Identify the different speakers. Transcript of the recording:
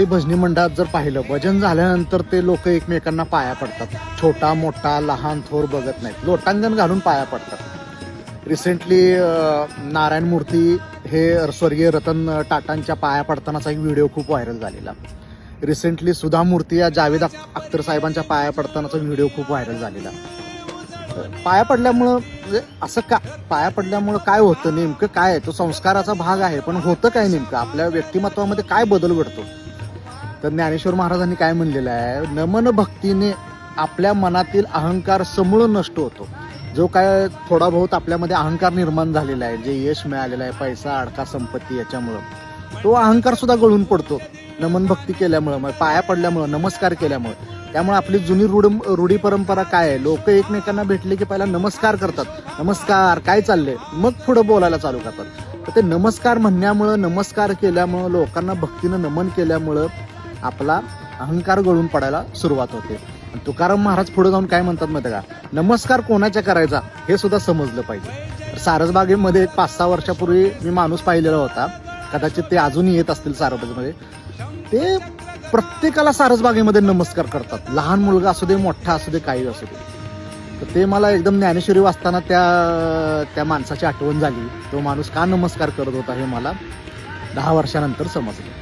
Speaker 1: भजनी मंडळात जर पाहिलं, भजन झाल्यानंतर ते लोक एकमेकांना पाया पडतात. छोटा मोठा लहान थोर बघत नाहीत, लोटांगण घालून पाया पडतात. रिसेंटली नारायण मूर्ती हे स्वर्गीय रतन टाटांच्या पाया पडतानाचा एक व्हिडिओ खूप व्हायरल झालेला. रिसेंटली सुधा मूर्ती या जावेद अख्तर साहेबांच्या पाया पडतानाचा व्हिडिओ खूप व्हायरल झालेला. पाया पडल्यामुळं म्हणजे असं का पाया पडल्यामुळं काय होतं, नेमकं काय आहे? तो संस्काराचा भाग आहे, पण होतं काय नेमकं? आपल्या व्यक्तिमत्वामध्ये काय बदल घडतो? तर ज्ञानेश्वर महाराजांनी काय म्हणलेलं आहे, नमन भक्तीने आपल्या मनातील अहंकार समूळ नष्ट होतो. जो काय थोडा बहुत आपल्यामध्ये अहंकार निर्माण झालेला आहे, जे यश मिळालेलं आहे, पैसा अडका संपत्ती, याच्यामुळं तो अहंकार सुद्धा गळून पडतो नमन भक्ती केल्यामुळं, पाया पडल्यामुळं, नमस्कार केल्यामुळं. त्यामुळे आपली जुनी रूढी परंपरा काय आहे, लोक एकमेकांना भेटले की पहिला नमस्कार करतात, नमस्कार काय चाललंय, मग पुढे बोलायला चालू करतात. तर ते नमस्कार म्हणण्यामुळं, नमस्कार केल्यामुळं, लोकांना भक्तीनं नमन केल्यामुळं आपला अहंकार गळून पडायला सुरुवात होते. तुकाराम महाराज पुढे जाऊन काय म्हणतात माहिती का, नमस्कार कोणाच्या करायचा हे सुद्धा समजलं पाहिजे. सारसबागेमध्ये 5-6 वर्षापूर्वी मी माणूस पाहिलेला होता, कदाचित ते अजूनही येत असतील सारसबागेमध्ये. ते प्रत्येकाला सारसबागेमध्ये नमस्कार करतात, लहान मुलगा असू दे, मोठा असू दे, काही असू दे. तर ते मला एकदम ज्ञानेश्वरी वाचताना त्या माणसाची आठवण झाली. तो माणूस का नमस्कार करत होता हे मला 10 वर्षानंतर समजलं.